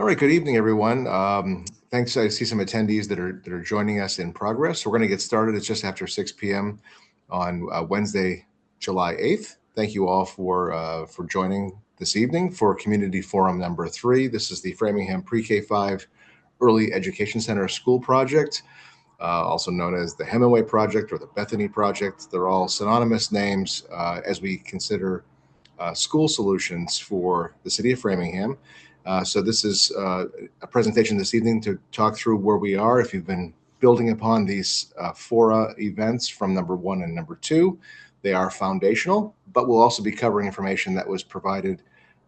All right, good evening, everyone. Thanks. I see some attendees that are joining us in progress. We're going to get started. It's just after 6 p.m. on Wednesday, July 8th. Thank you all for joining this evening for Community Forum number 3. This is the Framingham Pre-K-5 Early Education Center School Project, also known as the Hemingway Project or the Bethany Project. They're all synonymous names as we consider school solutions for the city of Framingham. So this is a presentation this evening to talk through where we are. If you've been building upon these fora events from number 1 and number 2, they are foundational, but we'll also be covering information that was provided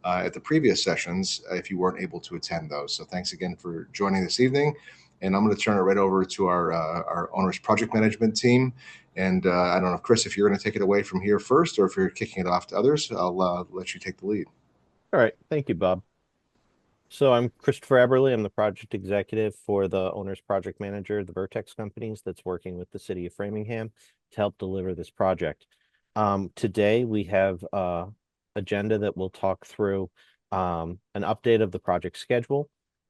at the previous sessions if you weren't able to attend those. So thanks again for joining this evening. And I'm going to turn it right over to our owner's project management team. And I don't know, Chris, if you're going to take it away from here first, or if you're kicking it off to others, I'll let you take the lead. All right. Thank you, Bob. So I'm Christopher Eberly. I'm the project executive for the owner's project manager, the Vertex Companies, that's working with the city of Framingham to help deliver this project. Today, we have an agenda that we'll talk through an update of the project schedule.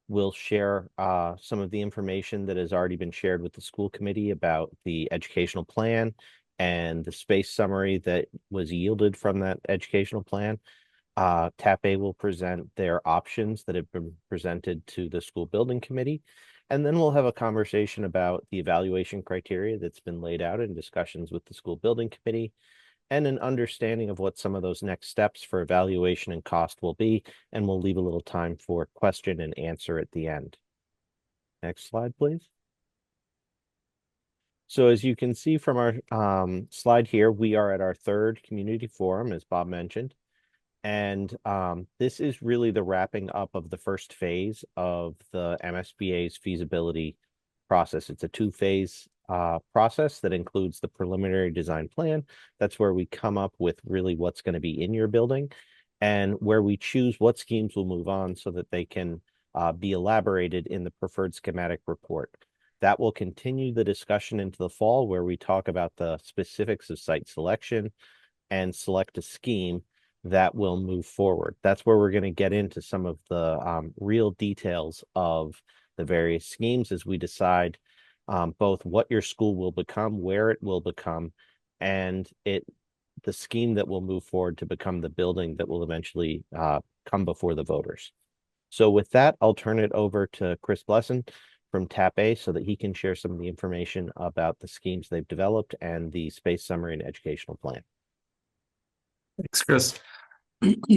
We'll share some of the information that has already been shared with the school committee about the educational plan and the space summary that was yielded from that educational plan. TAP-A will present their options that have been presented to the school building committee. And then we'll have a conversation about the evaluation criteria that's been laid out in discussions with the school building committee and an understanding of what some of those next steps for evaluation and cost will be. And we'll leave a little time for question and answer at the end. Next slide, please. So as you can see from our slide here, we are at our third community forum, as Bob mentioned. And this is really the wrapping up of the first phase of the MSBA's feasibility process. It's a two-phase process that includes the preliminary design plan. That's where we come up with really what's going to be in your building and where we choose what schemes will move on so that they can be elaborated in the preferred schematic report. That will continue the discussion into the fall where we talk about the specifics of site selection and select a scheme that will move forward. That's where we're going to get into some of the real details of the various schemes as we decide both what your school will become, where it will become, and the scheme that will move forward to become the building that will eventually come before the voters. So with that, I'll turn it over to Chris Blesson from TAP-A so that he can share some of the information about the schemes they've developed and the space summary and educational plan. Thanks, Chris.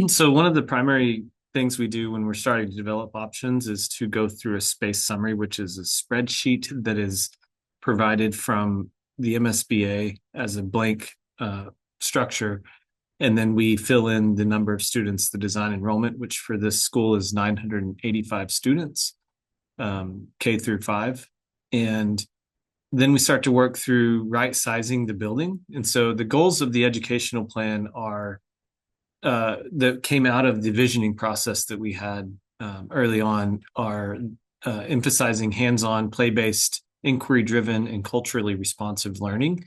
So one of the primary things we do when we're starting to develop options is to go through a space summary, which is a spreadsheet that is provided from the MSBA as a blank structure. And then we fill in the number of students, the design enrollment, which for this school is 985 students, K through 5. And then we start to work through right sizing the building. And so the goals of the educational plan are that came out of the visioning process that we had early on are emphasizing hands-on, play-based, inquiry-driven, and culturally responsive learning.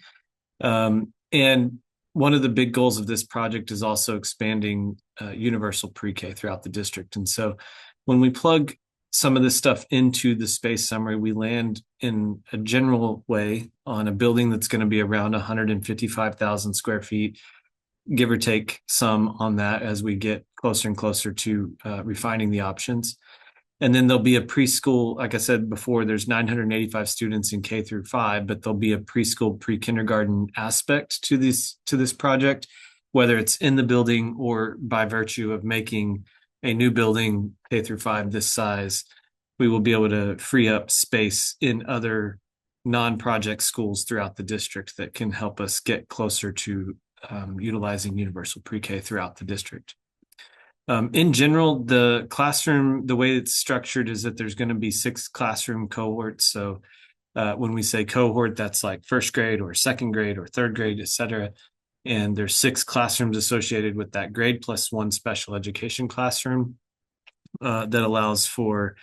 And one of the big goals of this project is also expanding universal pre-K throughout the district. And so when we plug some of this stuff into the space summary, we land in a general way on a building that's going to be around 155,000 square feet, give or take some on that as we get closer and closer to refining the options. And then there'll be a preschool, like I said before, there's 985 students in K through 5, but there'll be a preschool, pre-kindergarten aspect to this project, whether it's in the building or by virtue of making a new building K through 5 this size, we will be able to free up space in other non-project schools throughout the district that can help us get closer to utilizing universal pre-K throughout the district. In general, the classroom, the way it's structured is that there's going to be 6 classroom cohorts. So when we say cohort, that's like first grade or second grade or third grade, et cetera. And there's 6 classrooms associated with that grade plus 1 special education classroom that allows for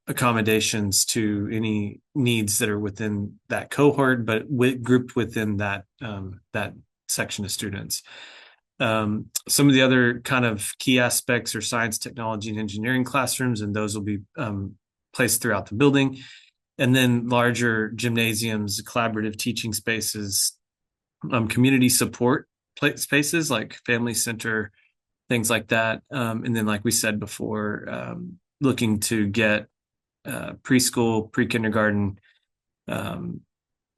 accommodations to any needs that are within that cohort, but grouped within that section of students. Some of the other kind of key aspects are science, technology, and engineering classrooms, and those will be placed throughout the building. And then larger gymnasiums, collaborative teaching spaces, community support spaces like family center, things like that. And then, like we said before, looking to get preschool, pre-kindergarten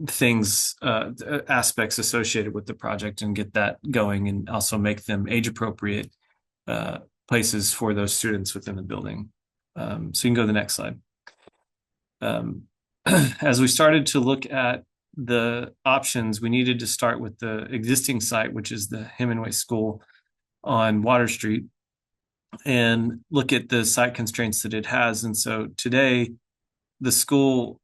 things, aspects associated with the project and get that going, and also make them age appropriate places for those students within the building. So you can go to the next slide. As we started to look at the options, we needed to start with the existing site, which is the Hemingway School on Water Street, and look at the site constraints that it has. And so today, the school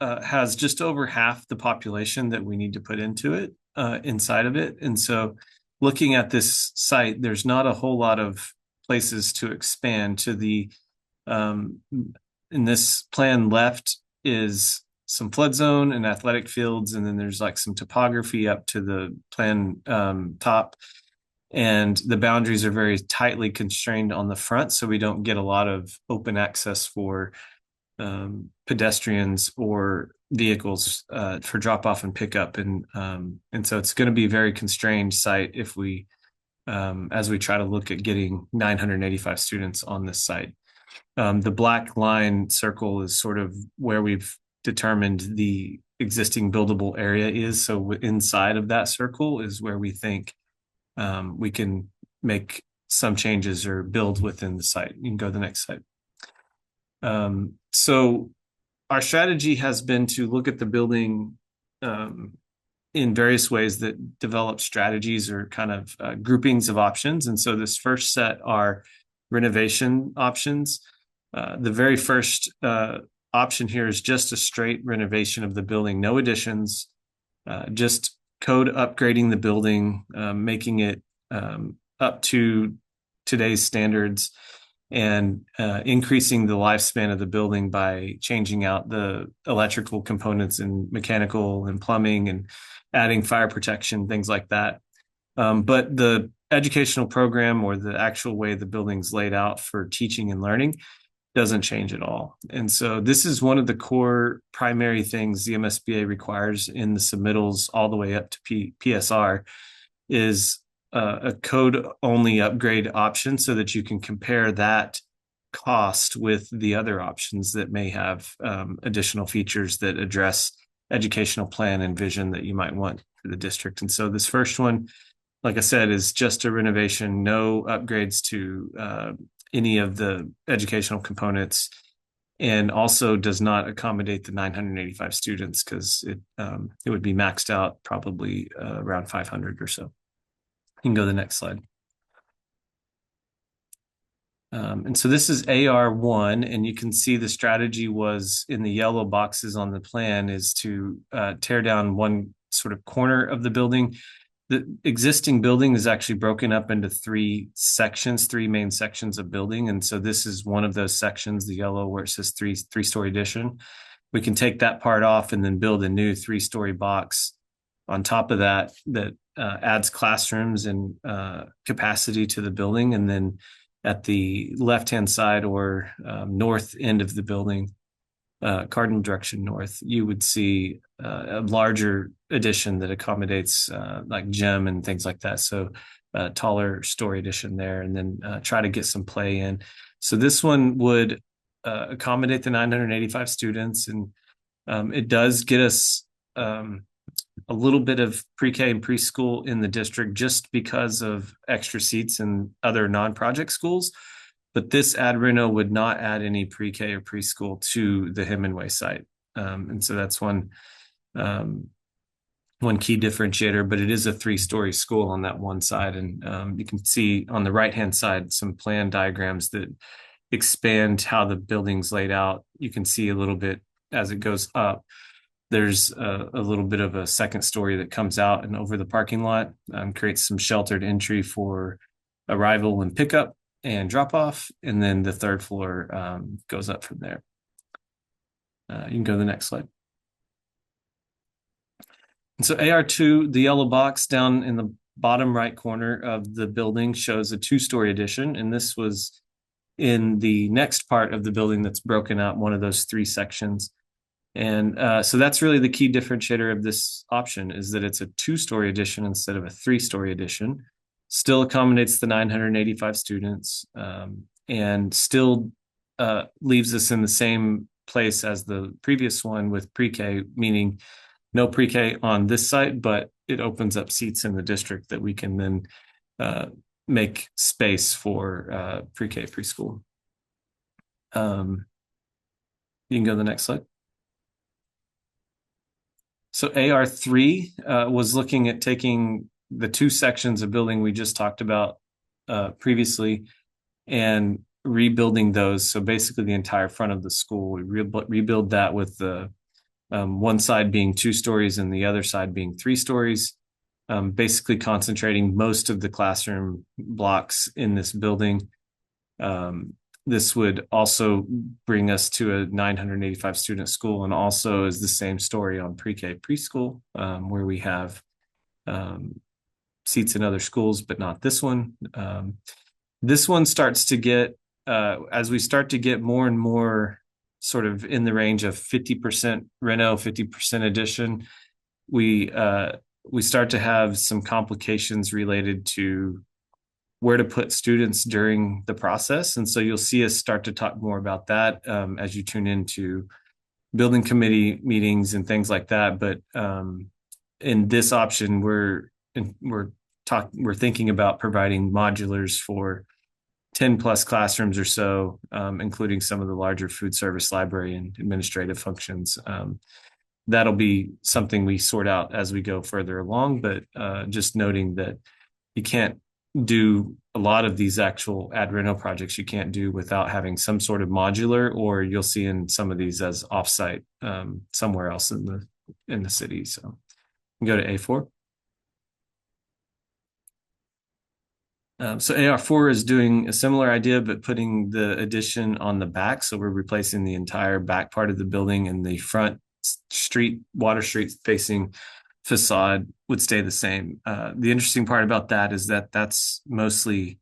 has just over half the population that we need to put into it, inside of it. And so looking at this site, there's not a whole lot of places to expand to the, in this plan left is some flood zone and athletic fields. And then there's like some topography up to the plan top. And the boundaries are very tightly constrained on the front, so we don't get a lot of open access for pedestrians or vehicles for drop off and pickup, and so it's going to be a very constrained site if we, as we try to look at getting 985 students on this site. The black line circle is sort of where we've determined the existing buildable area is. So inside of that circle is where we think we can make some changes or build within the site. You can go to the next slide. So our strategy has been to look at the building in various ways that develop strategies or kind of groupings of options. And so this first set are renovation options. The very first option here is just a straight renovation of the building, no additions, just code upgrading the building, making it up to today's standards, and increasing the lifespan of the building by changing out the electrical components and mechanical and plumbing and adding fire protection, things like that. But the educational program or the actual way the building's laid out for teaching and learning doesn't change at all. And so this is one of the core primary things the MSBA requires in the submittals all the way up to PSR is a code only upgrade option, so that you can compare that cost with the other options that may have additional features that address educational plan and vision that you might want for the district. And so this first one, like I said, is just a renovation, no upgrades to any of the educational components, and also does not accommodate the 985 students because it would be maxed out probably around 500 or so. You can go to the next slide. And so this is AR1, and you can see the strategy was in the yellow boxes on the plan is to tear down one sort of corner of the building. The existing building is actually broken up into three sections, three main sections of building. And so this is one of those sections, the yellow, where it says three-story addition. We can take that part off and then build a new three-story box on top of that adds classrooms and capacity to the building. And then at the left-hand side or north end of the building, cardinal direction north, you would see a larger addition that accommodates like gym and things like that. So a taller story addition there, and then try to get some play in. So this one would accommodate the 985 students, and it does get us a little bit of pre-K and preschool in the district just because of extra seats in other non-project schools. But this ad reno would not add any pre-K or preschool to the Hemingway site. And so that's one key differentiator, but it is a three-story school on that one side. And you can see on the right-hand side some plan diagrams that expand how the building's laid out. You can see a little bit as it goes up. There's a little bit of a second story that comes out and over the parking lot, creates some sheltered entry for arrival and pickup and drop off. And then the third floor goes up from there. You can go to the next slide. And so AR2, the yellow box down in the bottom right corner of the building shows a 2-story addition, and this was in the next part of the building that's broken out one of those 3 sections. And so that's really the key differentiator of this option, is that it's a 2-story addition instead of a 3-story addition. Still accommodates the 985 students, and still leaves us in the same place as the previous one with pre-K, meaning no pre-K on this site, but it opens up seats in the district that we can then make space for pre-K preschool. You can go to the next slide. So AR3 was looking at taking the 2 sections of building we just talked about previously and rebuilding those. So basically the entire front of the school, we rebuild that with the one side being 2 stories and the other side being 3 stories, basically concentrating most of the classroom blocks in this building. This would also bring us to a 985 student school, and also is the same story on pre-K preschool, where we have seats in other schools, but not this one. This one starts to get, as we start to get more and more sort of in the range of 50% reno, 50% addition, we start to have some complications related to where to put students during the process. And so you'll see us start to talk more about that as you tune into building committee meetings and things like that. But in this option, we're thinking about providing modulars for 10 plus classrooms or so, including some of the larger food service, library, and administrative functions. That'll be something we sort out as we go further along, but just noting that you can't do a lot of these actual ad reno projects you can't do without having some sort of modular, or you'll see in some of these as offsite somewhere else in the city. So go to A4. So AR4 is doing a similar idea, but putting the addition on the back. So we're replacing the entire back part of the building, and the front street, Water Street facing facade would stay the same. The interesting part about that is that that's mostly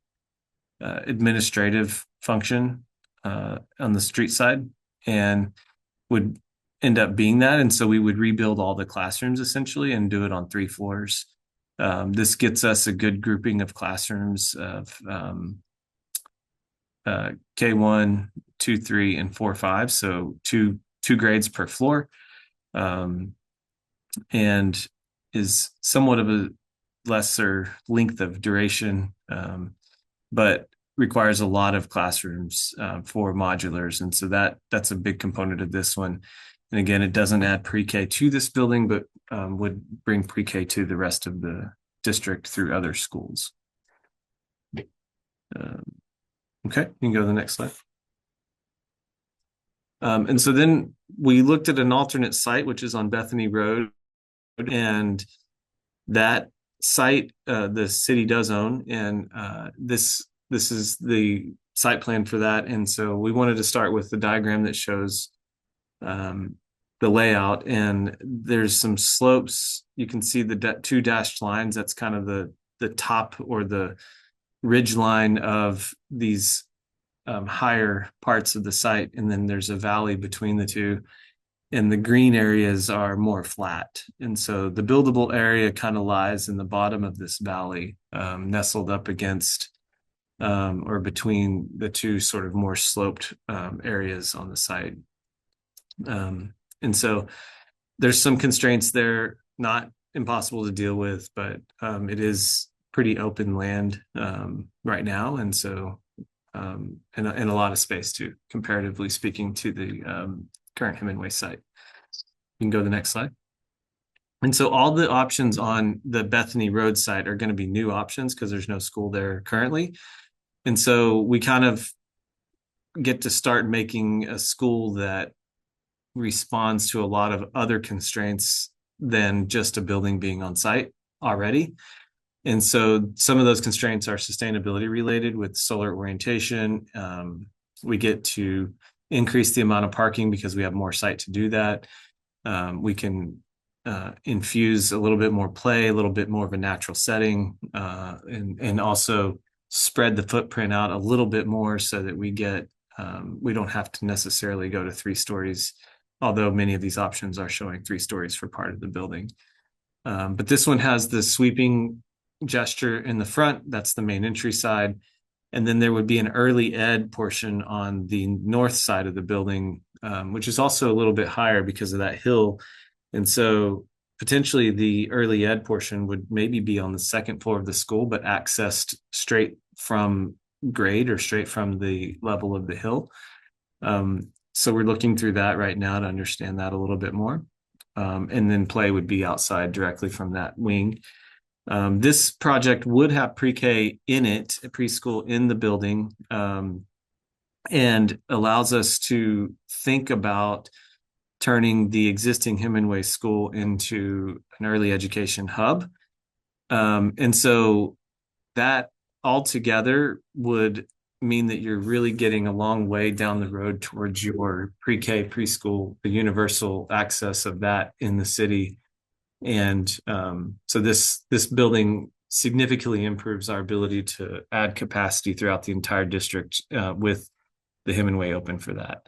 administrative function on the street side, and would end up being that. And so we would rebuild all the classrooms essentially and do it on 3 floors. This gets us a good grouping of classrooms of K1, 2, 3, and 4, 5. So two grades per floor. And is somewhat of a lesser length of duration, but requires a lot of classrooms for modulars. And so that's a big component of this one. And again, it doesn't add pre-K to this building, but would bring pre-K to the rest of the district through other schools. Okay, you can go to the next slide. And so then we looked at an alternate site, which is on Bethany Road. And that site, the city does own, and this is the site plan for that. And so we wanted to start with the diagram that shows the layout, and there's some slopes. You can see the 2 dashed lines. That's kind of the top or the ridge line of these higher parts of the site, and then there's a valley between the two. And the green areas are more flat. And so the buildable area kind of lies in the bottom of this valley, nestled up against or between the 2 sort of more sloped areas on the site. And so there's some constraints there, not impossible to deal with, but it is pretty open land right now. And so, and a lot of space too, comparatively speaking to the current Hemingway site. You can go to the next slide. And so all the options on the Bethany Road site are going to be new options because there's no school there currently. And so we kind of get to start making a school that responds to a lot of other constraints than just a building being on site already. And so some of those constraints are sustainability related with solar orientation. We get to increase the amount of parking because we have more site to do that. We can infuse a little bit more play, a little bit more of a natural setting, and also spread the footprint out a little bit more so that we don't have to necessarily go to 3 stories, although many of these options are showing 3 stories for part of the building. But this one has the sweeping gesture in the front. That's the main entry side. And then there would be an early ed portion on the north side of the building, which is also a little bit higher because of that hill. And so potentially the early ed portion would maybe be on the 2nd floor of the school, but accessed straight from grade or straight from the level of the hill. So we're looking through that right now to understand that a little bit more. And then play would be outside directly from that wing. This project would have pre-K in it, a preschool in the building, and allows us to think about turning the existing Hemingway School into an early education hub. And so that altogether would mean that you're really getting a long way down the road towards your pre-K preschool, the universal access of that in the city. And so this building significantly improves our ability to add capacity throughout the entire district with the Hemingway open for that.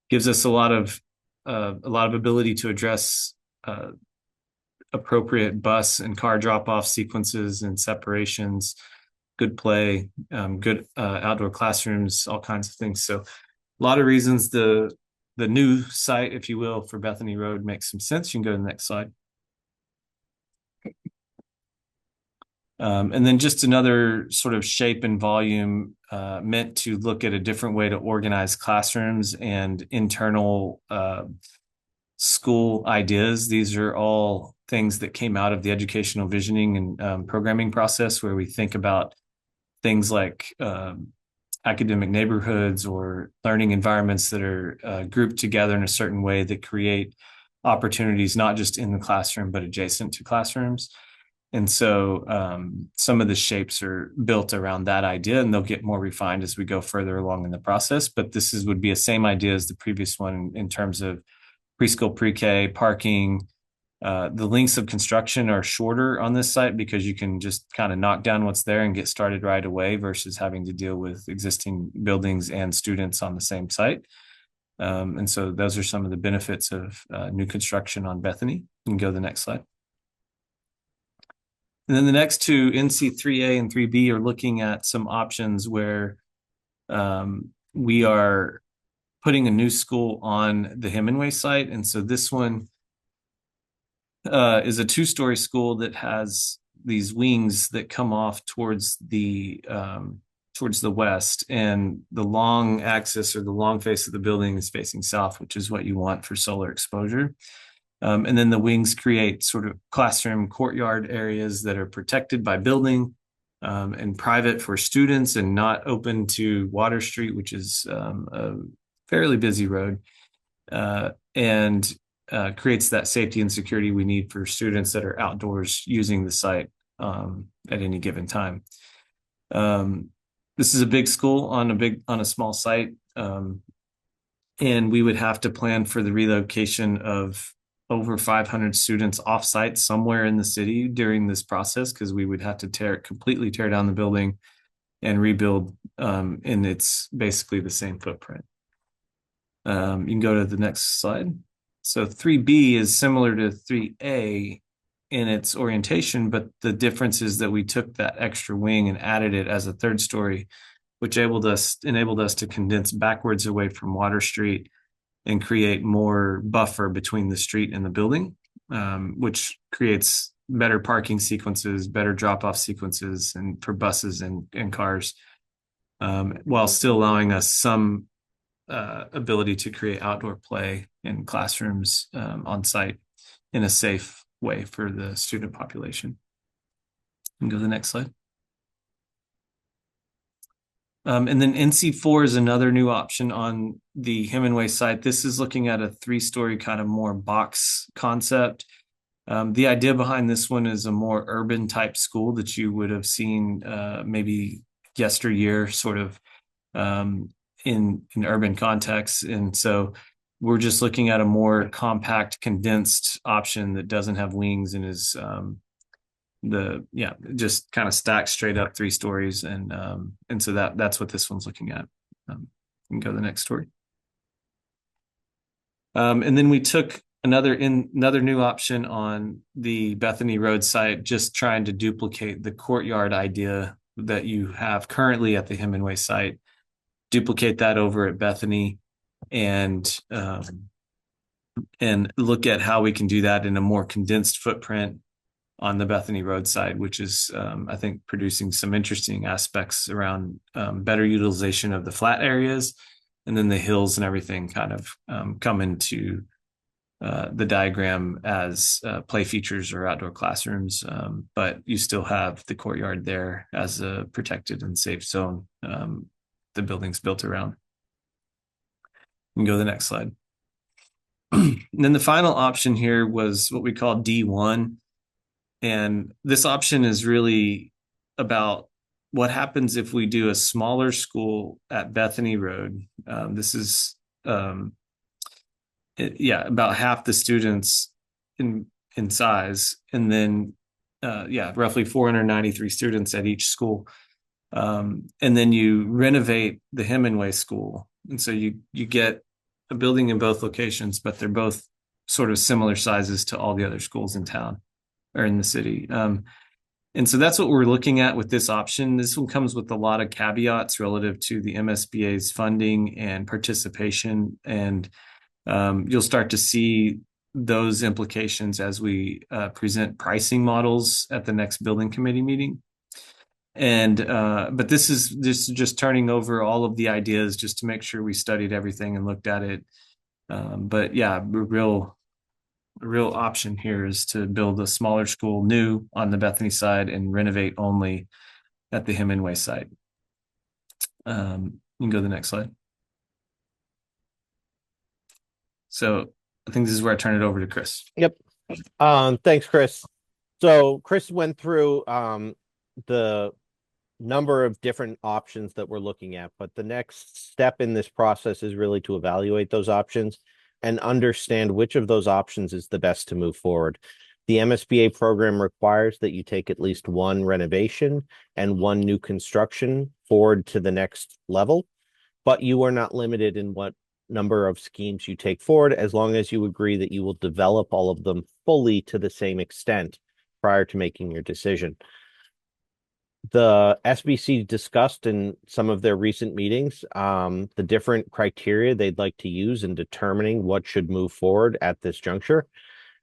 Gives us a lot of ability to address appropriate bus and car drop-off sequences and separations, good play, good outdoor classrooms, all kinds of things. So a lot of reasons the new site, if you will, for Bethany Road makes some sense. You can go to the next slide. And then just another sort of shape and volume meant to look at a different way to organize classrooms and internal school ideas. These are all things that came out of the educational visioning and programming process, where we think about things like academic neighborhoods or learning environments that are grouped together in a certain way that create opportunities not just in the classroom, but adjacent to classrooms. And so some of the shapes are built around that idea, and they'll get more refined as we go further along in the process. But this would be a same idea as the previous one in terms of preschool, pre-K, parking. The lengths of construction are shorter on this site because you can just kind of knock down what's there and get started right away versus having to deal with existing buildings and students on the same site. And so those are some of the benefits of new construction on Bethany. You can go to the next slide. And then the next two, NC 3A and 3B, are looking at some options where we are putting a new school on the Hemingway site. And so this one is a 2-story school that has these wings that come off towards the west, and the long axis or the long face of the building is facing south, which is what you want for solar exposure. And then the wings create sort of classroom courtyard areas that are protected by building and private for students and not open to Water Street, which is a fairly busy road, and creates that safety and security we need for students that are outdoors using the site at any given time. This is a big school on a small site, and we would have to plan for the relocation of over 500 students offsite somewhere in the city during this process, because we would have to completely tear down the building and rebuild, and it's basically the same footprint. You can go to the next slide. So 3B is similar to 3A in its orientation, but the difference is that we took that extra wing and added it as a 3rd story, which enabled us to condense backwards away from Water Street and create more buffer between the street and the building, which creates better parking sequences, better drop-off sequences, and for buses and cars, while still allowing us some ability to create outdoor play in classrooms on site in a safe way for the student population. And go to the next slide. And then NC4 is another new option on the Hemingway site. This is looking at a 3-story kind of more box concept. The idea behind this one is a more urban type school that you would have seen maybe yesteryear, sort of in urban contexts. And so we're just looking at a more compact, condensed option that doesn't have wings and is just kind of stacked straight up 3 stories, and so that's what this one's looking at. You can go to the next story. And then we took another new option on the Bethany Road site, just trying to duplicate the courtyard idea that you have currently at the Hemingway site, duplicate that over at Bethany, and look at how we can do that in a more condensed footprint on the Bethany Road side, which is, I think, producing some interesting aspects around better utilization of the flat areas, and then the hills and everything kind of come into the diagram as play features or outdoor classrooms, but you still have the courtyard there as a protected and safe zone the building's built around. You can go to the next slide. And then the final option here was what we call D1. And this option is really about what happens if we do a smaller school at Bethany Road. This is, about half the students in size, and then, roughly 493 students at each school. And then you renovate the Hemingway School. And so you get a building in both locations, but they're both sort of similar sizes to all the other schools in town or in the city. And so that's what we're looking at with this option. This one comes with a lot of caveats relative to the MSBA's funding and participation. And you'll start to see those implications as we present pricing models at the next building committee meeting. And but this is just turning over all of the ideas just to make sure we studied everything and looked at it. But yeah, the real option here is to build a smaller school new on the Bethany side and renovate only at the Hemingway site. You can go to the next slide. So I think this is where I turn it over to Chris. Yep. Thanks, Chris. So Chris went through the number of different options that we're looking at, but the next step in this process is really to evaluate those options and understand which of those options is the best to move forward. The MSBA program requires that you take at least one renovation and one new construction forward to the next level, but you are not limited in what number of schemes you take forward, as long as you agree that you will develop all of them fully to the same extent prior to making your decision. The SBC discussed in some of their recent meetings the different criteria they'd like to use in determining what should move forward at this juncture.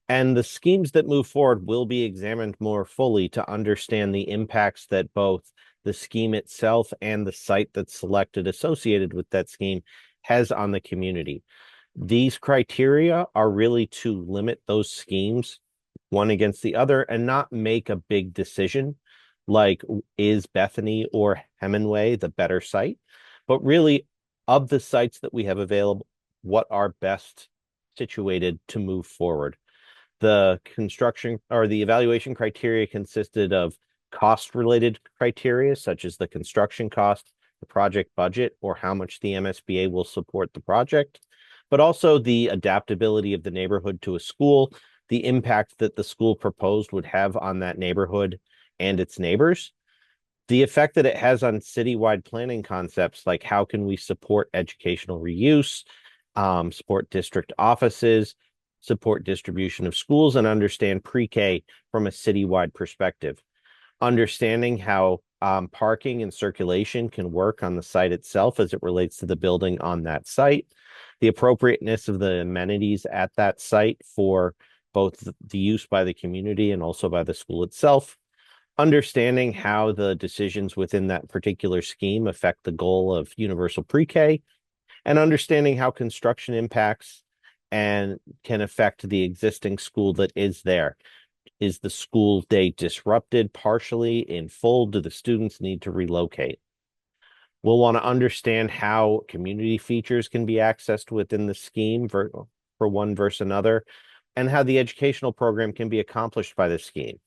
And the schemes that move forward will be examined more fully to understand the impacts that both the scheme itself and the site that's selected associated with that scheme has on the community. These criteria are really to limit those schemes one against the other and not make a big decision like, is Bethany or Hemingway the better site? But really, of the sites that we have available, what are best situated to move forward? The construction or the evaluation criteria consisted of cost-related criteria, such as the construction cost, the project budget, or how much the MSBA will support the project, but also the adaptability of the neighborhood to a school, the impact that the school proposed would have on that neighborhood and its neighbors, the effect that it has on citywide planning concepts, like how can we support educational reuse, support district offices, support distribution of schools, and understand pre-K from a citywide perspective. Understanding how parking and circulation can work on the site itself as it relates to the building on that site, the appropriateness of the amenities at that site for both the use by the community and also by the school itself, understanding how the decisions within that particular scheme affect the goal of universal pre-K, and understanding how construction impacts and can affect the existing school that is there. Is the school day disrupted partially, in full? Do the students need to relocate? We'll want to understand how community features can be accessed within the scheme for one versus another, and how the educational program can be accomplished by the scheme.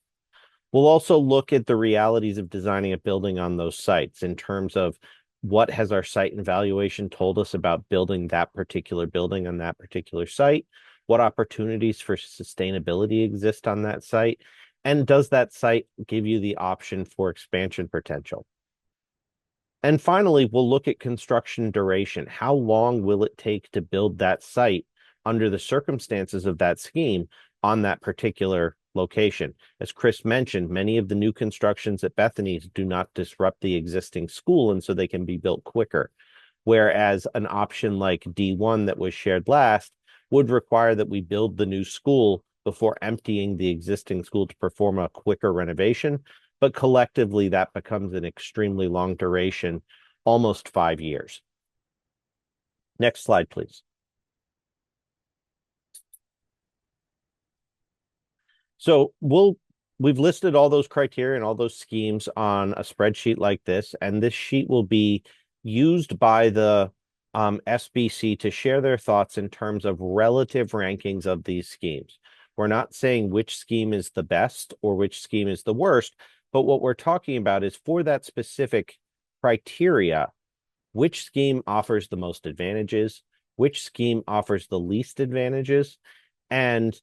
We'll also look at the realities of designing a building on those sites in terms of what has our site evaluation told us about building that particular building on that particular site? What opportunities for sustainability exist on that site? And does that site give you the option for expansion potential? And finally, we'll look at construction duration. How long will it take to build that site under the circumstances of that scheme on that particular location? As Chris mentioned, many of the new constructions at Bethany's do not disrupt the existing school, and so they can be built quicker. Whereas an option like D1 that was shared last would require that we build the new school before emptying the existing school to perform a quicker renovation. But collectively, that becomes an extremely long duration, almost 5 years. Next slide, please. So we've listed all those criteria and all those schemes on a spreadsheet like this, and this sheet will be used by the SBC to share their thoughts in terms of relative rankings of these schemes. We're not saying which scheme is the best or which scheme is the worst, but what we're talking about is for that specific criteria, which scheme offers the most advantages, which scheme offers the least advantages, and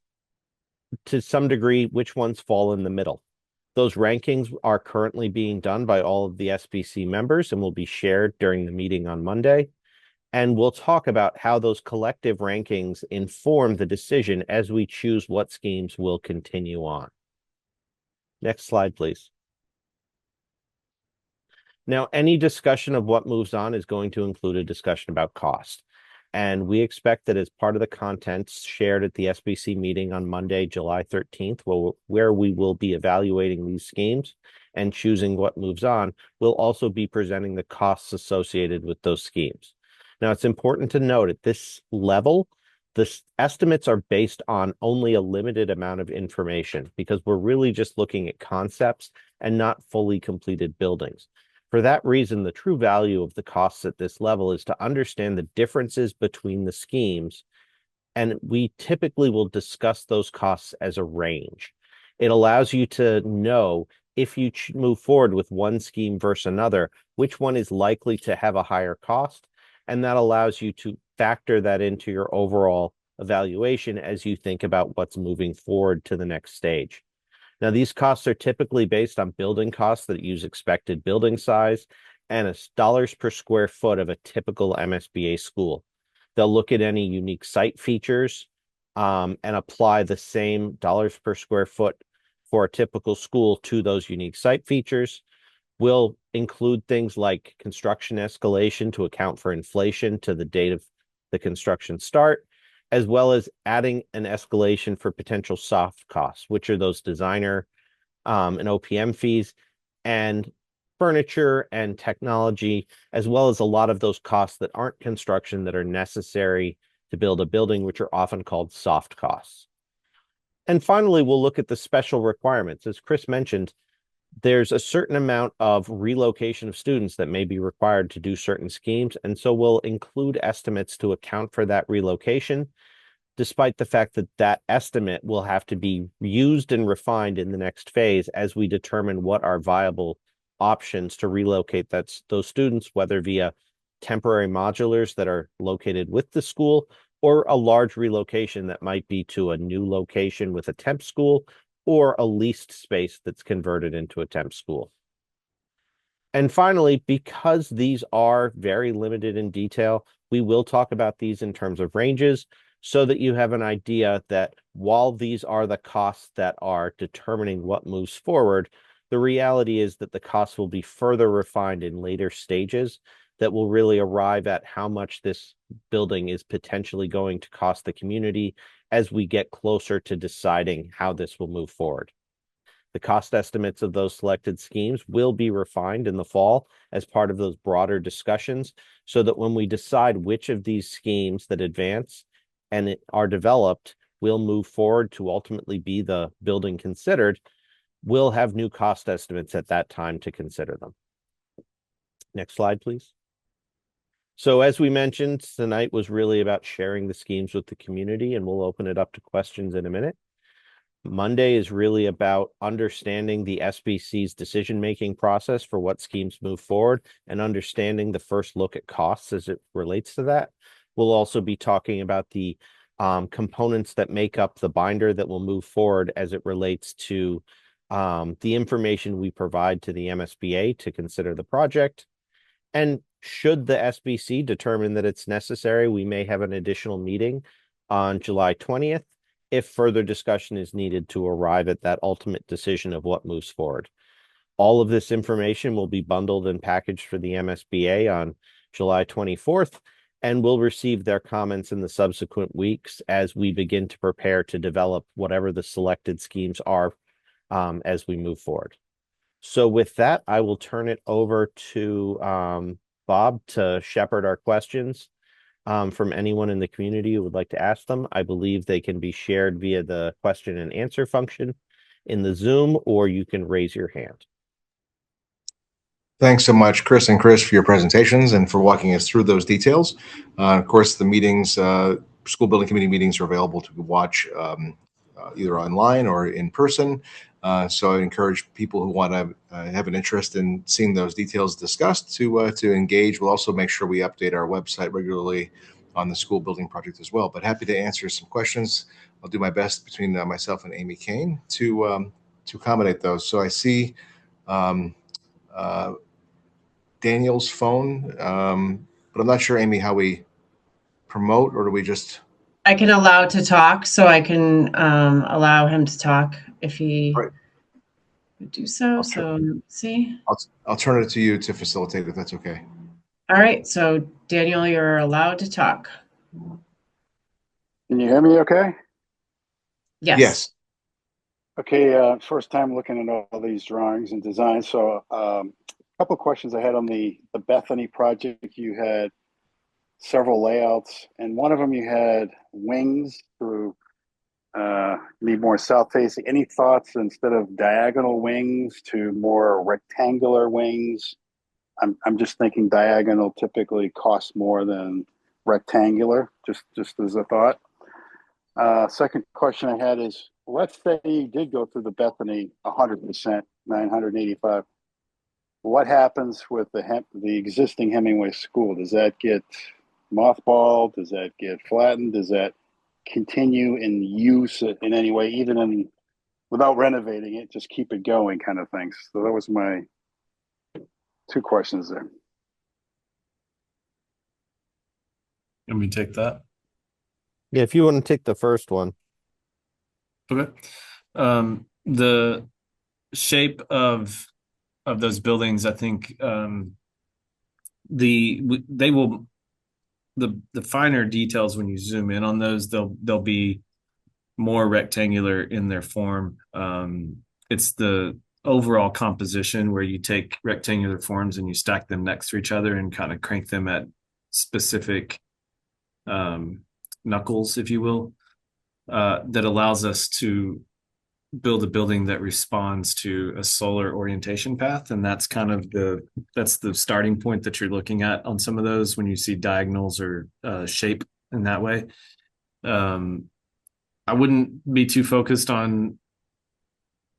to some degree, which ones fall in the middle. Those rankings are currently being done by all of the SBC members and will be shared during the meeting on Monday. And we'll talk about how those collective rankings inform the decision as we choose what schemes will continue on. Next slide, please. Now, any discussion of what moves on is going to include a discussion about cost. And we expect that as part of the content shared at the SBC meeting on Monday, July 13th, where we will be evaluating these schemes and choosing what moves on, we'll also be presenting the costs associated with those schemes. Now, it's important to note at this level, the estimates are based on only a limited amount of information because we're really just looking at concepts and not fully completed buildings. For that reason, the true value of the costs at this level is to understand the differences between the schemes, and we typically will discuss those costs as a range. It allows you to know if you move forward with one scheme versus another, which one is likely to have a higher cost, and that allows you to factor that into your overall evaluation as you think about what's moving forward to the next stage. Now, these costs are typically based on building costs that use expected building size and dollars per square foot of a typical MSBA school. They'll look at any unique site features and apply the same dollars per square foot for a typical school to those unique site features. We'll include things like construction escalation to account for inflation to the date of the construction start, as well as adding an escalation for potential soft costs, which are those designer and OPM fees and furniture and technology, as well as a lot of those costs that aren't construction that are necessary to build a building, which are often called soft costs. And finally, we'll look at the special requirements. As Chris mentioned, there's a certain amount of relocation of students that may be required to do certain schemes. And so we'll include estimates to account for that relocation, despite the fact that that estimate will have to be used and refined in the next phase as we determine what are viable options to relocate those students, whether via temporary modulars that are located with the school or a large relocation that might be to a new location with a temp school or a leased space that's converted into a temp school. And finally, because these are very limited in detail, we will talk about these in terms of ranges so that you have an idea that while these are the costs that are determining what moves forward, the reality is that the costs will be further refined in later stages that will really arrive at how much this building is potentially going to cost the community as we get closer to deciding how this will move forward. The cost estimates of those selected schemes will be refined in the fall as part of those broader discussions so that when we decide which of these schemes that advance and are developed will move forward to ultimately be the building considered, we'll have new cost estimates at that time to consider them. Next slide, please. So as we mentioned, tonight was really about sharing the schemes with the community, and we'll open it up to questions in a minute. Monday is really about understanding the SBC's decision-making process for what schemes move forward and understanding the first look at costs as it relates to that. We'll also be talking about the components that make up the binder that will move forward as it relates to the information we provide to the MSBA to consider the project. And should the SBC determine that it's necessary, we may have an additional meeting on July 20th if further discussion is needed to arrive at that ultimate decision of what moves forward. All of this information will be bundled and packaged for the MSBA on July 24th, and we'll receive their comments in the subsequent weeks as we begin to prepare to develop whatever the selected schemes are as we move forward. So with that, I will turn it over to Bob to shepherd our questions from anyone in the community who would like to ask them. I believe they can be shared via the question and answer function in the Zoom, or you can raise your hand. Thanks so much, Chris and Chris, for your presentations and for walking us through those details. Of course, the meetings, school building committee meetings are available to watch either online or in person. So I encourage people who want to have an interest in seeing those details discussed to engage. We'll also make sure we update our website regularly on the school building project as well. But happy to answer some questions. I'll do my best between myself and Amy Kane to accommodate those. So I see Daniel's phone, but I'm not sure, Amy, how we promote, or do we just... I can allow to talk, so I can allow him to talk if he Right. would do so. I'll turn it to you to facilitate if that's okay. All right, so Daniel, you're allowed to talk. Can you hear me okay? Yes. Okay, first time looking at all these drawings and designs. So a couple of questions I had on the Bethany project. You had several layouts, and one of them you had wings through need more south facing. Any thoughts instead of diagonal wings to more rectangular wings? I'm just thinking diagonal typically costs more than rectangular, just as a thought. Second question I had is, let's say you did go through the Bethany 100%, 985. What happens with the existing Hemingway School? Does that get mothballed? Does that get flattened? Does that continue in use in any way, even without renovating it, just keep it going kind of things? So that was my two questions there. Can we take that? Yeah, if you want to take the first one. Okay. The shape of those buildings, I think the finer details, when you zoom in on those, they'll be more rectangular in their form. It's the overall composition where you take rectangular forms and you stack them next to each other and kind of crank them at specific knuckles, if you will, that allows us to build a building that responds to a solar orientation path. And that's kind of that's the starting point that you're looking at on some of those when you see diagonals or shape in that way. I wouldn't be too focused on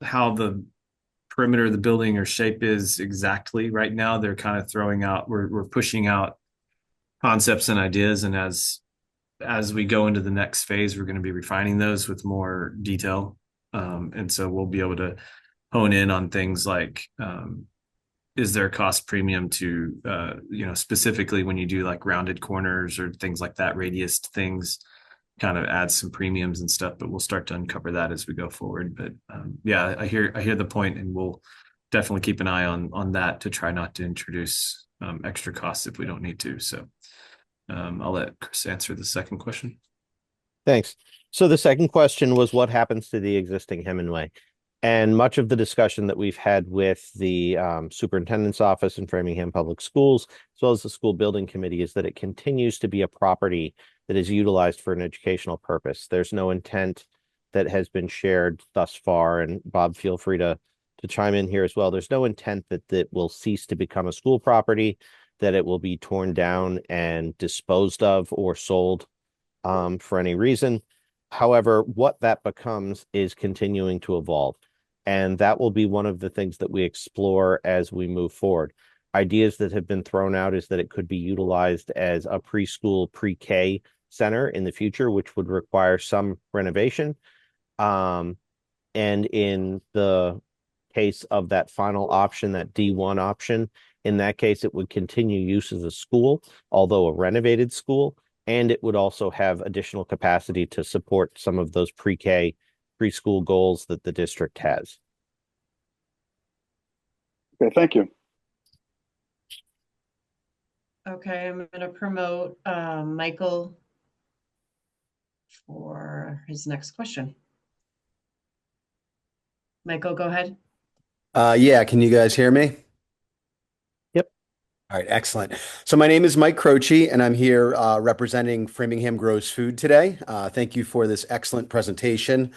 how the perimeter of the building or shape is exactly right now. They're kind of throwing out, we're pushing out concepts and ideas, and as we go into the next phase, we're going to be refining those with more detail. And so we'll be able to hone in on things like, is there a cost premium to, specifically when you do like rounded corners or things like that, radius things, kind of add some premiums and stuff, but we'll start to uncover that as we go forward. But yeah, I hear the point, and we'll definitely keep an eye on that to try not to introduce extra costs if we don't need to. So I'll let Chris answer the second question. Thanks. So the second question was, what happens to the existing Hemingway? And much of the discussion that we've had with the superintendent's office in Framingham Public Schools, as well as the school building committee, is that it continues to be a property that is utilized for an educational purpose. There's no intent that has been shared thus far, and Bob, feel free to chime in here as well. There's no intent that it will cease to become a school property, that it will be torn down and disposed of or sold for any reason. However, what that becomes is continuing to evolve. And that will be one of the things that we explore as we move forward. Ideas that have been thrown out is that it could be utilized as a preschool pre-K center in the future, which would require some renovation. And in the case of that final option, that D1 option, in that case, it would continue use as a school, although a renovated school, and it would also have additional capacity to support some of those pre-K, preschool goals that the district has. Okay, thank you. Okay, I'm going to promote Michael for his next question. Michael, go ahead. Yeah, can you guys hear me? Yep. All right, excellent. So my name is Mike Croce, and I'm here representing Framingham Grows Food today. Thank you for this excellent presentation.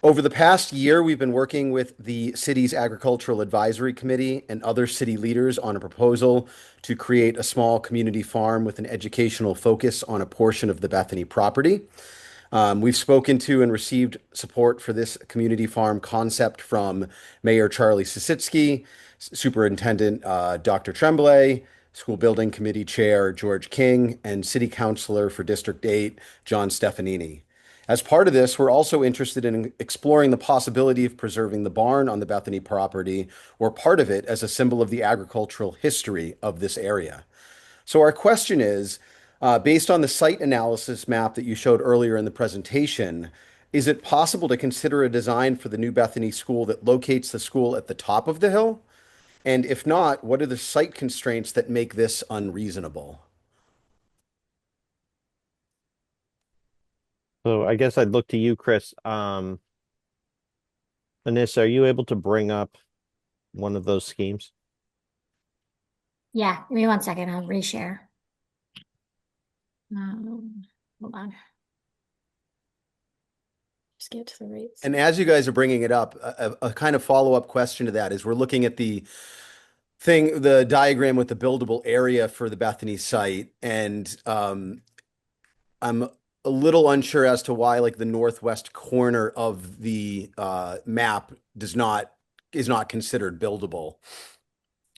Over the past year, we've been working with the city's Agricultural Advisory Committee and other city leaders on a proposal to create a small community farm with an educational focus on a portion of the Bethany property. We've spoken to and received support for this community farm concept from Mayor Charlie Sisitsky, Superintendent Dr. Tremblay, School Building Committee Chair George King, and City Councilor for District 8, John Stefanini. As part of this, we're also interested in exploring the possibility of preserving the barn on the Bethany property or part of it as a symbol of the agricultural history of this area. So our question is, based on the site analysis map that you showed earlier in the presentation, is it possible to consider a design for the new Bethany school that locates the school at the top of the hill? And if not, what are the site constraints that make this unreasonable? So I guess I'd look to you, Chris. Anissa, are you able to bring up one of those schemes? Yeah, give me 1 second. I'll reshare. Hold on. Just get to the rates. And as you guys are bringing it up, a kind of follow-up question to that is we're looking at the diagram with the buildable area for the Bethany site, and I'm a little unsure as to why like the northwest corner of the map is not considered buildable.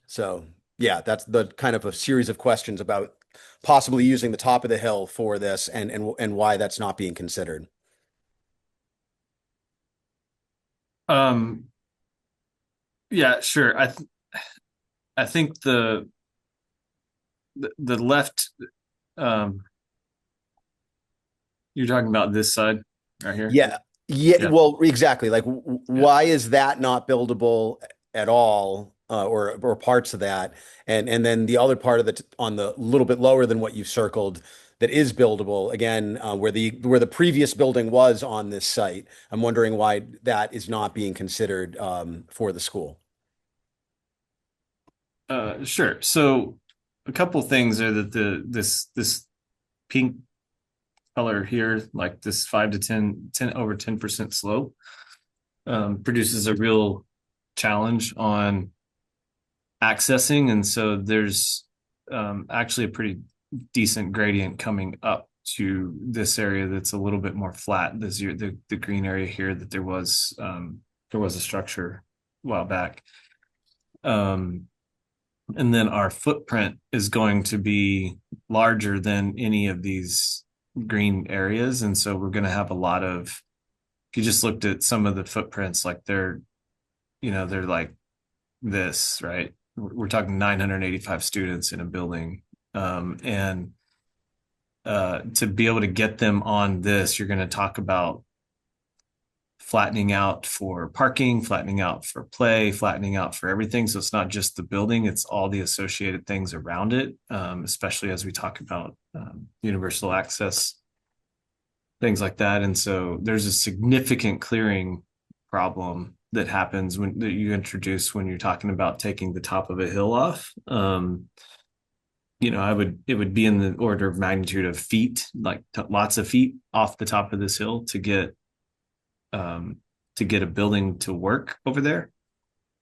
So yeah, that's the kind of a series of questions about possibly using the top of the hill for this and why that's not being considered. Yeah, sure. I think the left, you're talking about this side right here. Yeah. Well, exactly. Like, why is that not buildable at all, or parts of that? And then the other part of it on the little bit lower than what you've circled that is buildable again, where the previous building was on this site. I'm wondering why that is not being considered for the school. Sure. So a couple things are that this pink color here, like this 5 to 10 over 10% slope, produces a real challenge on accessing. And so there's actually a pretty decent gradient coming up to this area that's a little bit more flat. The green area here that there was a structure a while back. And then our footprint is going to be larger than any of these green areas. And so we're going to have a lot of, if you just looked at some of the footprints, like they're like this, right? We're talking 985 students in a building. And to be able to get them on this, you're going to talk about flattening out for parking, flattening out for play, flattening out for everything. So it's not just the building, it's all the associated things around it, especially as we talk about universal access, things like that. And so there's a significant clearing problem that happens that you introduce when you're talking about taking the top of a hill off. It would be in the order of magnitude of feet, like lots of feet off the top of this hill to get a building to work over there.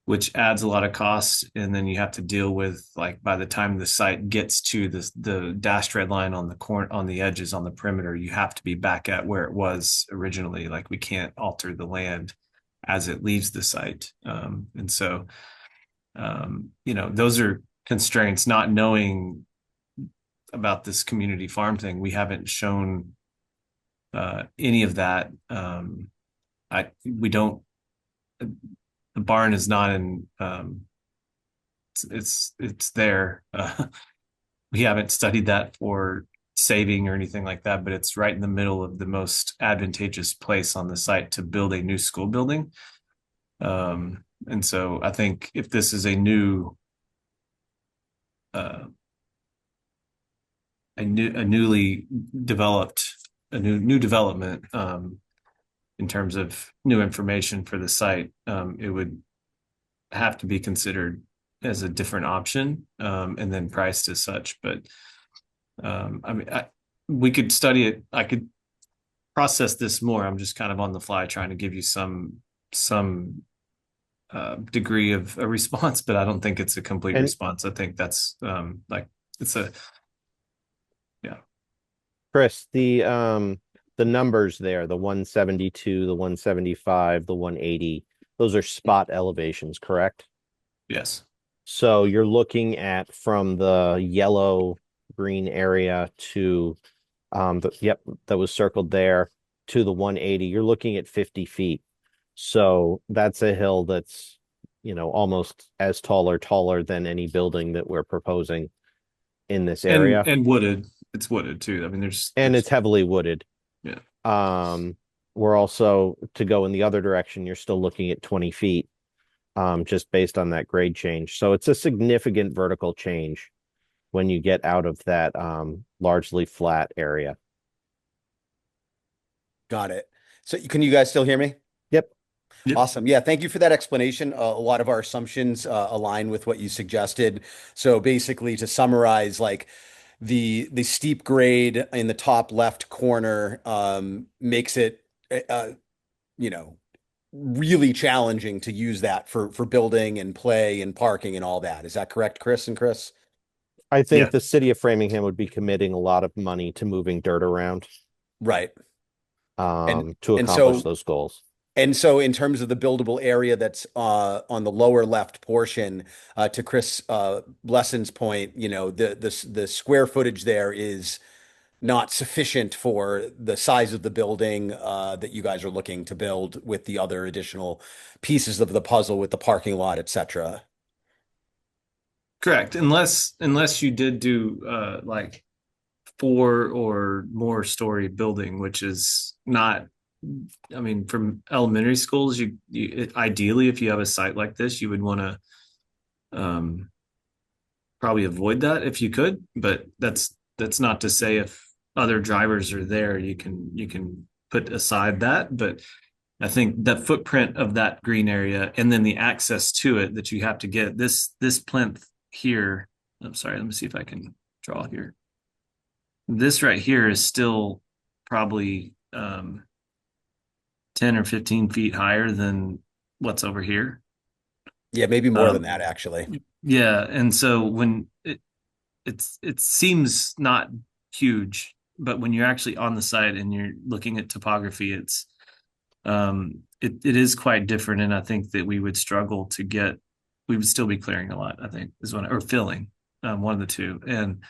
which adds a lot of costs. And then you have to deal with, like, by the time the site gets to the dashed red line on the edges on the perimeter, you have to be back at where it was originally. Like, we can't alter the land as it leaves the site. And so, those are constraints. Not knowing about this community farm thing, we haven't shown any of that. We don't. The barn is not in. It's there. We haven't studied that for saving or anything like that, but it's right in the middle of the most advantageous place on the site to build a new school building. And so I think if this is a newly developed, new development, in terms of new information for the site, it would have to be considered as a different option, and then priced as such. But we could study it. I could process this more. I'm just kind of on the fly trying to give you some degree of a response, but I don't think it's a complete response. I think that's Chris, the numbers there, the 172, the 175, the 180, those are spot elevations, correct? Yes. So you're looking at from the yellow green area to that was circled there to the 180, you're looking at 50 feet. So that's a hill that's, almost as taller than any building that we're proposing in this area. And wooded. It's wooded too. I mean, it's heavily wooded. Yeah. We're also, to go in the other direction, you're still looking at 20 feet, just based on that grade change. So it's a significant vertical change when you get out of that largely flat area. Got it. So can you guys still hear me? Yep. Awesome. Yeah, thank you for that explanation. A lot of our assumptions align with what you suggested. So basically, to summarize, like the steep grade in the top left corner makes it really challenging to use that for building and play and parking and all that. Is that correct, Chris and Chris? I think the city of Framingham would be committing a lot of money to moving dirt around. Right. To accomplish those goals. And so in terms of the buildable area that's on the lower left portion, to Chris Blesson's point, the square footage there is not sufficient for the size of the building that you guys are looking to build with the other additional pieces of the puzzle with the parking lot, etc. Correct. Unless you did do like 4 or more story building, which is not, I mean, from elementary schools, you ideally, if you have a site like this, you would want to probably avoid that if you could, but that's not to say if other drivers are there, you can put aside that. But I think the footprint of that green area and then the access to it that you have to get this plinth here. I'm sorry, let me see if I can draw here. This right here is still probably 10 or 15 feet higher than what's over here. Yeah, maybe more than that, actually. Yeah, and so when it seems not huge, but when you're actually on the site and you're looking at topography, it is quite different. And I think that we would struggle to get. We would still be clearing a lot, I think, or filling, one of the two. And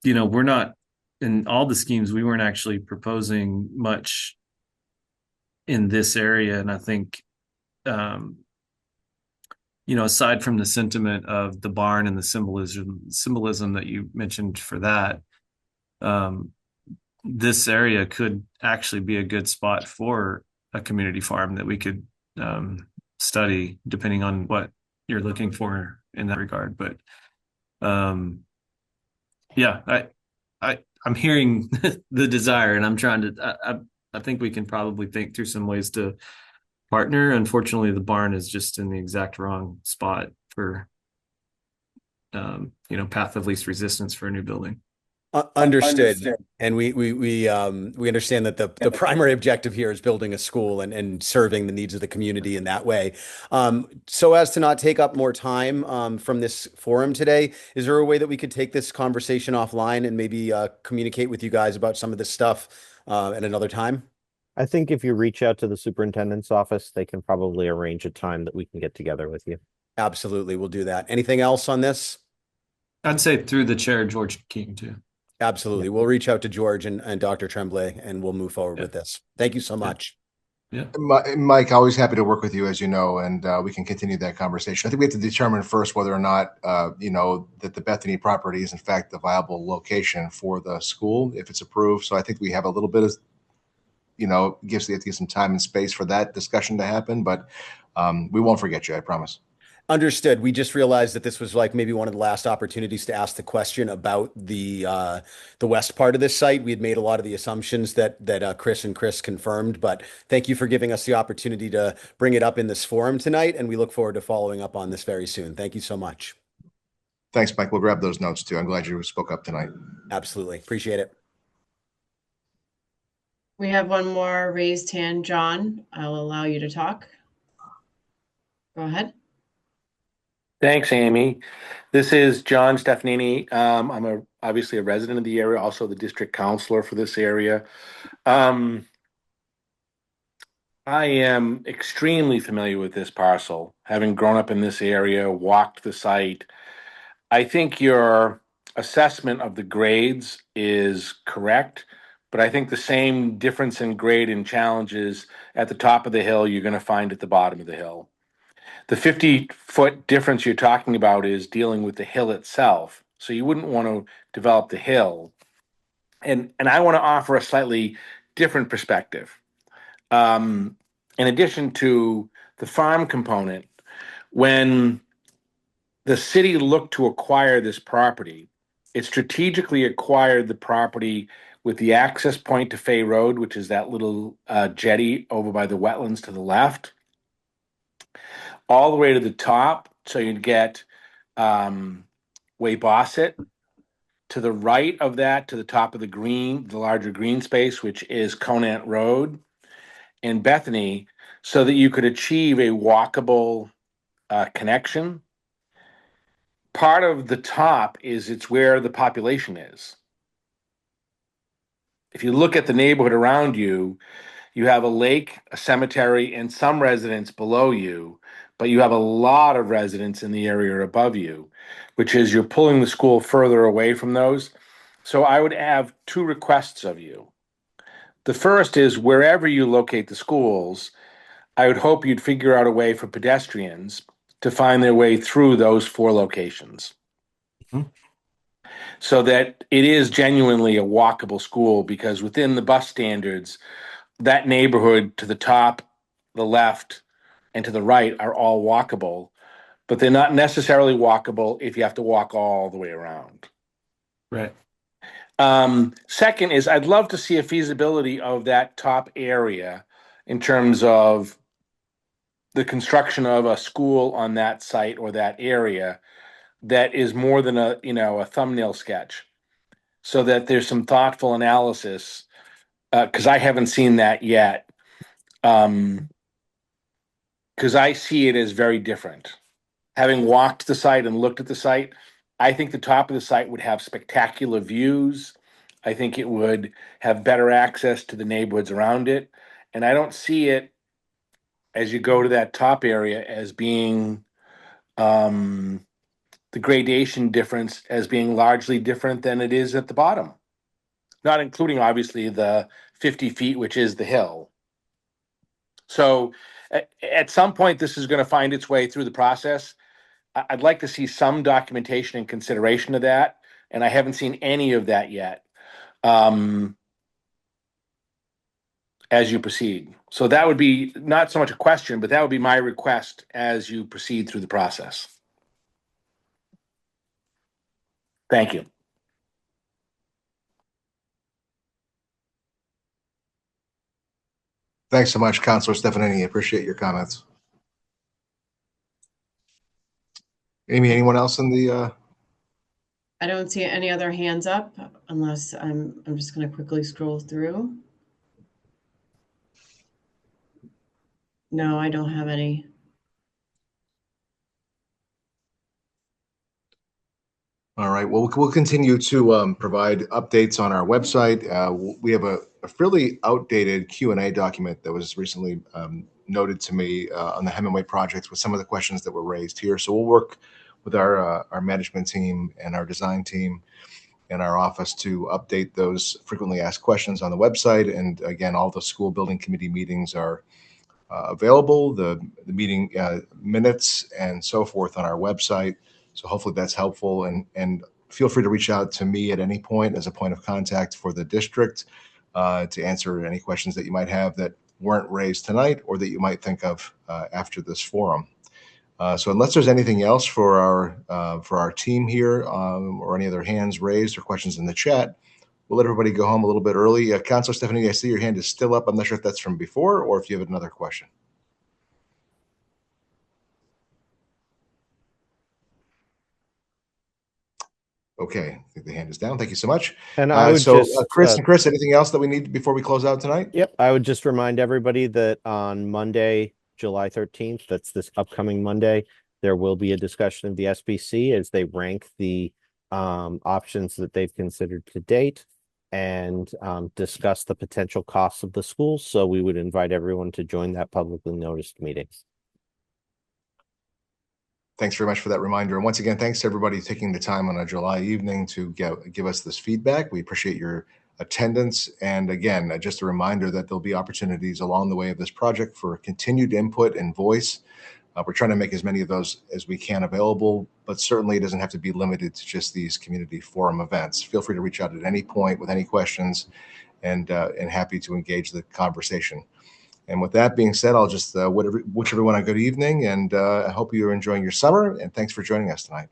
we're not in all the schemes. We weren't actually proposing much in this area, and I think, aside from the sentiment of the barn and the symbolism that you mentioned for that, this area could actually be a good spot for a community farm that we could study, depending on what you're looking for in that regard. But I'm hearing the desire, and I'm trying to. I think we can probably think through some ways to partner. Unfortunately, the barn is just in the exact wrong spot for, path of least resistance for a new building. Understood. And we understand that the primary objective here is building a school and serving the needs of the community in that way. So as to not take up more time from this forum today, is there a way that we could take this conversation offline and maybe communicate with you guys about some of this stuff at another time? I think if you reach out to the superintendent's office, they can probably arrange a time that we can get together with you. Absolutely, we'll do that. Anything else on this? I'd say through the chair, George King too. Absolutely. We'll reach out to George and Dr. Tremblay and we'll move forward Yeah. with this. Thank you so much. Yeah. Mike, always happy to work with you, as you know, and we can continue that conversation. I think we have to determine first whether or not, that the Bethany property is in fact the viable location for the school if it's approved. So I think we have a little bit of, gives some time and space for that discussion to happen, but we won't forget you, I promise. Understood. We just realized that this was like maybe one of the last opportunities to ask the question about the west part of this site. We had made a lot of the assumptions that Chris confirmed, but thank you for giving us the opportunity to bring it up in this forum tonight, and we look forward to following up on this very soon. Thank you so much. Thanks, Mike. We'll grab those notes too. I'm glad you spoke up tonight. Absolutely. Appreciate it. We have one more raised hand, John. I'll allow you to talk. Go ahead. Thanks, Amy. This is John Stefanini. I'm obviously a resident of the area, also the district counselor for this area. I am extremely familiar with this parcel, having grown up in this area, walked the site. I think your assessment of the grades is correct, but I think the same difference in grade and challenges at the top of the hill you're going to find at the bottom of the hill. The 50-foot difference you're talking about is dealing with the hill itself. So you wouldn't want to develop the hill. And I want to offer a slightly different perspective. In addition to the farm component, when the city looked to acquire this property, it strategically acquired the property with the access point to Fay Road, which is that little jetty over by the wetlands to the left, all the way to the top. So you'd get Waybosset. To the right of that, to the top of the larger green space, which is Conant Road and Bethany, so that you could achieve a walkable connection. Part of the top is it's where the population is. If you look at the neighborhood around you, you have a lake, a cemetery, and some residents below you, but you have a lot of residents in the area above you, which is you're pulling the school further away from those. So I would have two requests of you. The first is wherever you locate the schools, I would hope you'd figure out a way for pedestrians to find their way through those 4 locations. Mhm. So that it is genuinely a walkable school, because within the bus standards, that neighborhood to the top, the left, and to the right are all walkable, but they're not necessarily walkable if you have to walk all the way around. Right. Second is I'd love to see a feasibility of that top area in terms of the construction of a school on that site or that area that is more than a thumbnail sketch, so that there's some thoughtful analysis, because I haven't seen that yet. Because I see it as very different. Having walked the site and looked at the site, I think the top of the site would have spectacular views. I think it would have better access to the neighborhoods around it. And I don't see it, as you go to that top area, as being the gradation difference as being largely different than it is at the bottom. Not including, obviously, the 50 feet, which is the hill. So at some point, this is going to find its way through the process. I'd like to see some documentation and consideration of that, and I haven't seen any of that yet as you proceed. So that would be not so much a question, but that would be my request as you proceed through the process. Thank you. Thanks so much, Councilor Stefanini. I appreciate your comments. Amy, anyone else in the I don't see any other hands up unless I'm just going to quickly scroll through. No, I don't have any. All right. Well, we'll continue to provide updates on our website. We have a fairly outdated Q&A document that was recently noted to me on the Hemingway projects with some of the questions that were raised here. So we'll work with our management team and our design team in our office to update those frequently asked questions on the website. And again, all the school building committee meetings are available, the meeting minutes and so forth on our website. So hopefully that's helpful, and feel free to reach out to me at any point as a point of contact for the district to answer any questions that you might have that weren't raised tonight or that you might think of after this forum. So unless there's anything else for our team here or any other hands raised or questions in the chat, we'll let everybody go home a little bit early. Councilor Stephanie, I see your hand is still up. I'm not sure if that's from before or if you have another question. Okay, I think the hand is down. Thank you so much. And I would Chris, anything else that we need before we close out tonight? Yep, I would just remind everybody that on Monday, July 13th, that's this upcoming Monday, there will be a discussion of the SBC as they rank the options that they've considered to date and discuss the potential costs of the schools. So we would invite everyone to join that publicly noticed meeting. Thanks very much for that reminder. And once again, thanks to everybody taking the time on a July evening to give us this feedback. We appreciate your attendance. And again, just a reminder that there'll be opportunities along the way of this project for continued input and voice. We're trying to make as many of those as we can available, but certainly it doesn't have to be limited to just these community forum events. Feel free to reach out at any point with any questions, and happy to engage the conversation. And with that being said, I'll just wish everyone a good evening, and I hope you're enjoying your summer, and thanks for joining us tonight.